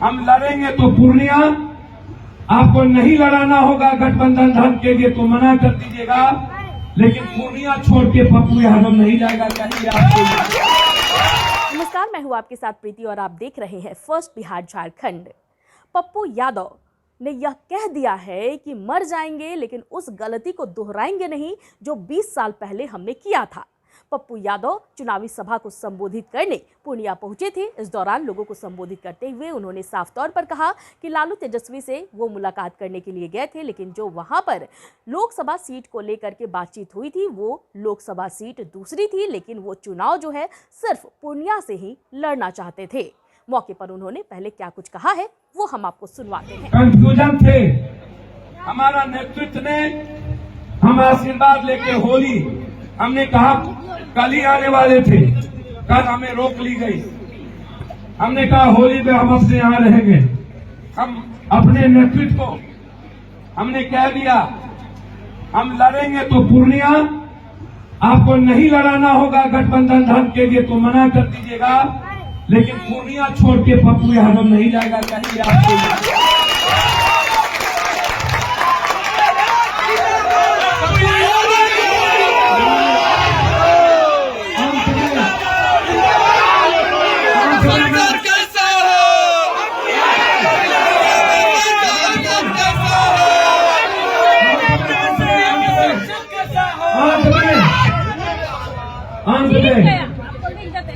हम लड़ेंगे तो पूर्णिया, आपको नहीं लड़ाना होगा गठबंधन धर्म के लिए तो मना कर दीजिएगा, लेकिन पूर्णिया छोड़ के पप्पू यादव नहीं जाएगा। कहिए आपको। नमस्कार, मैं हूं आपके साथ प्रीति और आप देख रहे हैं फर्स्ट बिहार झारखंड। पप्पू यादव ने यह कह दिया है कि मर जाएंगे लेकिन उस गलती को दोहराएंगे नहीं जो 20 साल पहले हमने किया था। पप्पू यादव चुनावी सभा को संबोधित करने पूर्णिया पहुंचे थे। इस दौरान लोगों को संबोधित करते हुए उन्होंने साफ तौर पर कहा कि लालू तेजस्वी से वो मुलाकात करने के लिए गए थे, लेकिन जो वहां पर लोकसभा सीट को लेकर के बातचीत हुई थी वो लोकसभा सीट दूसरी थी, लेकिन वो चुनाव जो है सिर्फ पूर्णिया से ही लड़ना चाहते थे। मौके पर उन्होंने पहले क्या कुछ कहा है वो हम आपको सुनवाते हैं। कंफ्यूजन थे, हमारा नेतृत्व ने हम आशीर्वाद लेके होली, हमने कहा कल ही आने वाले थे, कल हमें रोक ली गई। हमने कहा होली में हम अपने यहाँ रहेंगे। हम अपने नेतृत्व को हमने कह दिया हम लड़ेंगे तो पूर्णिया, आपको नहीं लड़ाना होगा गठबंधन धर्म के लिए तो मना कर दीजिएगा, लेकिन पूर्णिया छोड़ के पप्पू यादव नहीं जाएगा। कहिए आपको।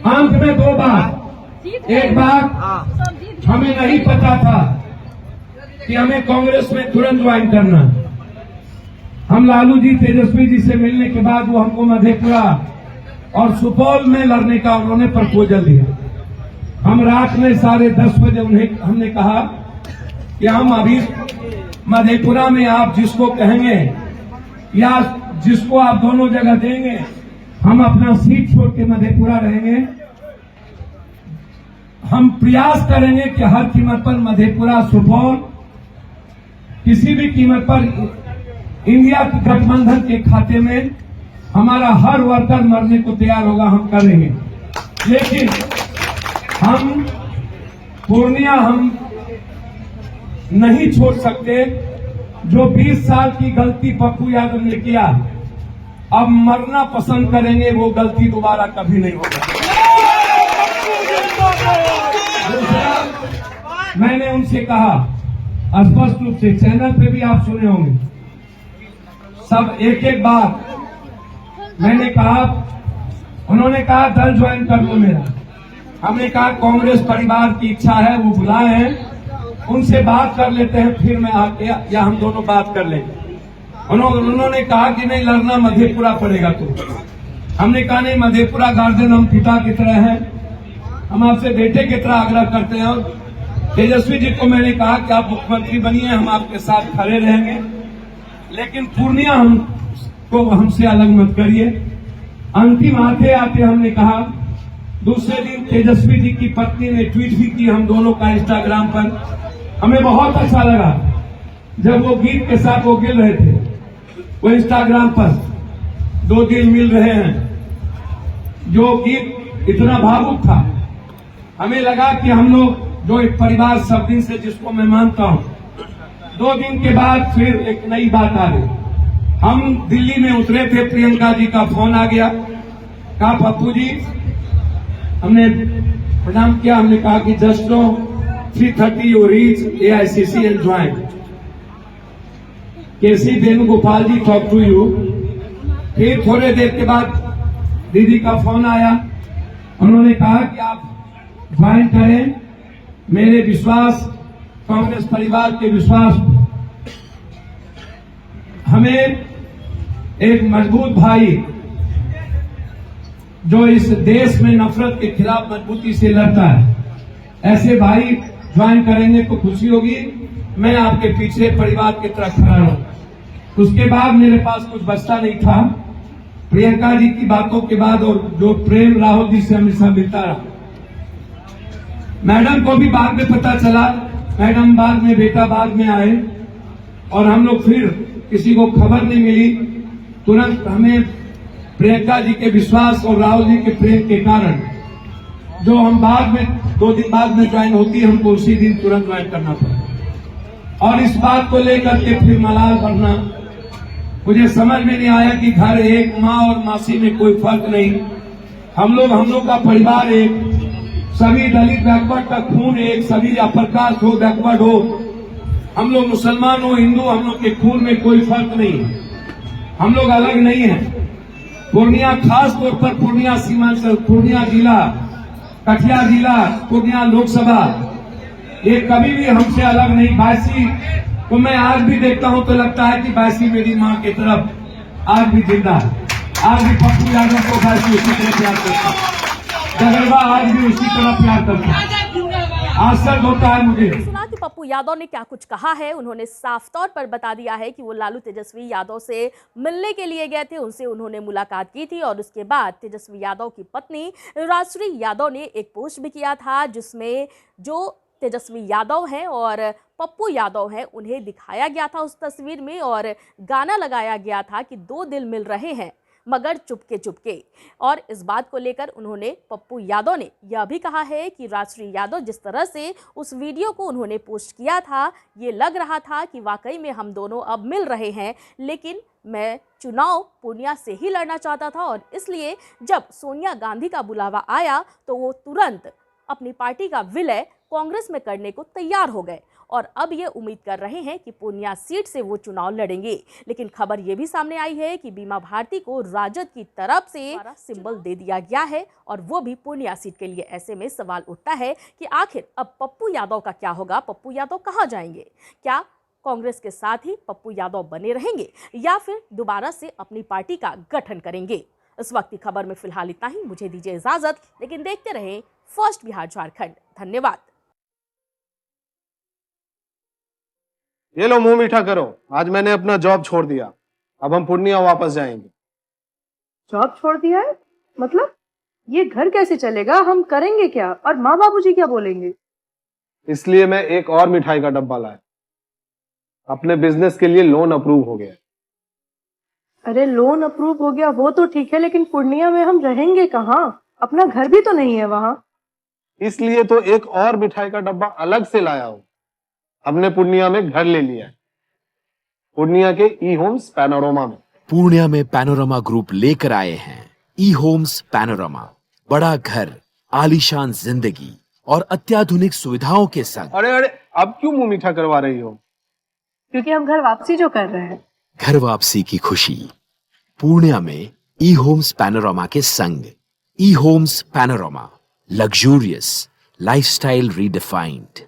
अंत में दो बात। एक बात, हमें नहीं पता था कि हमें कांग्रेस में तुरंत ज्वाइन करना। हम लालू जी तेजस्वी जी से मिलने के बाद वो हमको मधेपुरा और सुपौल में लड़ने का उन्होंने प्रपोजल दिया। हम रात में 10:30 बजे उन्हें हमने कहा कि हम अभी मधेपुरा में आप जिसको कहेंगे या जिसको आप दोनों जगह देंगे, हम अपना सीट छोड़ के मधेपुरा रहेंगे। हम प्रयास करेंगे कि हर कीमत पर मधेपुरा सुपौल किसी भी कीमत पर इंडिया गठबंधन के खाते में हमारा हर वर्कर मरने को तैयार होगा, हम करेंगे। लेकिन हम पूर्णिया हम नहीं छोड़ सकते। जो 20 साल की गलती पप्पू यादव ने किया, अब मरना पसंद करेंगे, वो गलती दोबारा कभी नहीं होगी। दूसरा, मैंने उनसे कहा स्पष्ट रूप से, चैनल पे भी आप सुने होंगे, सब एक एक बात मैंने कहा। उन्होंने कहा दल ज्वाइन कर लो मेरा। हमने कहा कांग्रेस परिवार की इच्छा है, वो बुलाए हैं, उनसे बात कर लेते हैं, फिर मैं आके या हम दोनों बात कर लेंगे। उन्होंने कहा कि नहीं, लड़ना मधेपुरा पड़ेगा। तो हमने कहा नहीं, मधेपुरा गार्जियन हम पिता की तरह हैं, हम आपसे बेटे की तरह आग्रह करते हैं। और तेजस्वी जी को मैंने कहा कि आप मुख्यमंत्री बनिए, हम आपके साथ खड़े रहेंगे, लेकिन पूर्णिया हमसे अलग मत करिए। अंतिम आते आते हमने कहा, दूसरे दिन तेजस्वी जी की पत्नी ने ट्वीट भी की हम दोनों का इंस्टाग्राम पर। हमें बहुत अच्छा लगा जब वो गीत के साथ वो गिल रहे थे, वो इंस्टाग्राम पर दो दिल मिल रहे हैं, जो गीत इतना भावुक था। हमें लगा कि हम लोग जो एक परिवार सब दिन से जिसको मैं मानता हूं, 2 दिन के बाद फिर एक नई बात आ गई। हम दिल्ली में उतरे थे, प्रियंका जी का फोन आ गया, कहा पप्पू जी, हमने प्रणाम किया, हमने कहा कि just no 3:30 you reach AICC and join. KC Venugopal ji talk to you. फिर थोड़े देर के बाद दीदी का फोन आया, उन्होंने कहा कि आप ज्वाइन करें। मेरे विश्वास, कांग्रेस परिवार के विश्वास, हमें एक मजबूत भाई जो इस देश में नफरत के खिलाफ मजबूती से लड़ता है, ऐसे भाई ज्वाइन करेंगे तो खुशी होगी। मैं आपके पीछे परिवार की तरह खड़ा हूं। उसके बाद मेरे पास कुछ बचता नहीं था। प्रियंका जी की बातों के बाद और जो प्रेम राहुल जी से हमेशा मिलता रहा, मैडम को भी बाद में पता चला, मैडम बाद में, बेटा बाद में आए, और हम लोग फिर किसी को खबर नहीं मिली। तुरंत हमें प्रियंका जी के विश्वास और राहुल जी के प्रेम के कारण जो हम बाद में 2 दिन बाद में ज्वाइन होती है, हमको उसी दिन तुरंत ज्वाइन करना पड़ा। और इस बात को लेकर के फिर मलाल बढ़ना, मुझे समझ में नहीं आया कि घर एक, माँ और मासी में कोई फर्क नहीं, हम लोग का परिवार एक, सभी दलित बैकवर्ड का खून एक, सभी अपर कास्ट हो बैकवर्ड हो, हम लोग मुसलमान हो हिंदू, हम लोग के खून में कोई फर्क नहीं है, हम लोग अलग नहीं है। पूर्णिया, खास तौर पर पूर्णिया सीमांचल, पूर्णिया जिला, कटिहार जिला, पूर्णिया लोकसभा, ये कभी भी हमसे अलग नहीं। बायसी को मैं आज भी देखता हूं तो लगता है कि बायसी मेरी मां की तरफ आज भी जिंदा है। आज भी पप्पू यादव को बायसी उसी तरह प्यार करता है, डगरवा आज भी उसी तरह प्यार करता है। आश्चर्य होता है मुझे। सुना कि पप्पू यादव ने क्या कुछ कहा है। उन्होंने साफ तौर पर बता दिया है कि वो लालू तेजस्वी यादव से मिलने के लिए गए थे, उनसे उन्होंने मुलाकात की थी और उसके बाद तेजस्वी यादव की पत्नी राजश्री यादव ने एक पोस्ट भी किया था, जिसमें जो तेजस्वी यादव हैं और पप्पू यादव हैं उन्हें दिखाया गया था उस तस्वीर में, और गाना लगाया गया था कि 2 दिल मिल रहे हैं मगर चुपके चुपके। और इस बात को लेकर उन्होंने, पप्पू यादव ने यह भी कहा है कि राजश्री यादव जिस तरह से उस वीडियो को उन्होंने पोस्ट किया था, ये लग रहा था कि वाकई में हम दोनों अब मिल रहे हैं, लेकिन मैं चुनाव पूर्णिया से ही लड़ना चाहता था और इसलिए जब सोनिया गांधी का बुलावा आया तो वो तुरंत अपनी पार्टी का विलय कांग्रेस में करने को तैयार हो गए और अब ये उम्मीद कर रहे हैं कि पूर्णिया सीट से वो चुनाव लड़ेंगे। लेकिन खबर ये भी सामने आई है कि बीमा भारती को राजद की तरफ से सिंबल दे दिया गया है और वो भी पूर्णिया सीट के लिए। ऐसे में सवाल उठता है कि आखिर अब पप्पू यादव का क्या होगा, पप्पू यादव कहाँ जाएंगे? क्या कांग्रेस के साथ ही पप्पू यादव बने रहेंगे या फिर दोबारा से अपनी पार्टी का गठन करेंगे? इस वक्त की खबर में फिलहाल इतना ही। मुझे दीजिए इजाजत, लेकिन देखते रहें फर्स्ट बिहार झारखंड। धन्यवाद। ये लो मुंह मीठा करो, आज मैंने अपना जॉब छोड़ दिया, अब हम पूर्णिया वापस जाएंगे। जॉब छोड़ दिया है? मतलब ये घर कैसे चलेगा? हम करेंगे क्या? और माँ बाबूजी क्या बोलेंगे? इसलिए मैं एक और मिठाई का डब्बा लाया, अपने बिजनेस के लिए लोन अप्रूव हो गया। अरे लोन अप्रूव हो गया वो तो ठीक है, लेकिन पूर्णिया में हम रहेंगे कहाँ? अपना घर भी तो नहीं है वहाँ। इसलिए तो एक और मिठाई का डब्बा अलग से लाया हूं। हमने पूर्णिया में घर ले लिया है, पूर्णिया के ई होम्स पैनोरमा में। पूर्णिया में पैनोरमा ग्रुप लेकर आए हैं ई होम्स पैनोरमा, बड़ा घर, आलीशान जिंदगी और अत्याधुनिक सुविधाओं के संग। अरे अरे, अब क्यों मुंह मीठा करवा रही हो? क्योंकि हम घर वापसी जो कर रहे हैं। घर वापसी की खुशी पूर्णिया में ई होम्स पैनोरमा के संग। ई Homes Panorama, luxurious lifestyle redefined.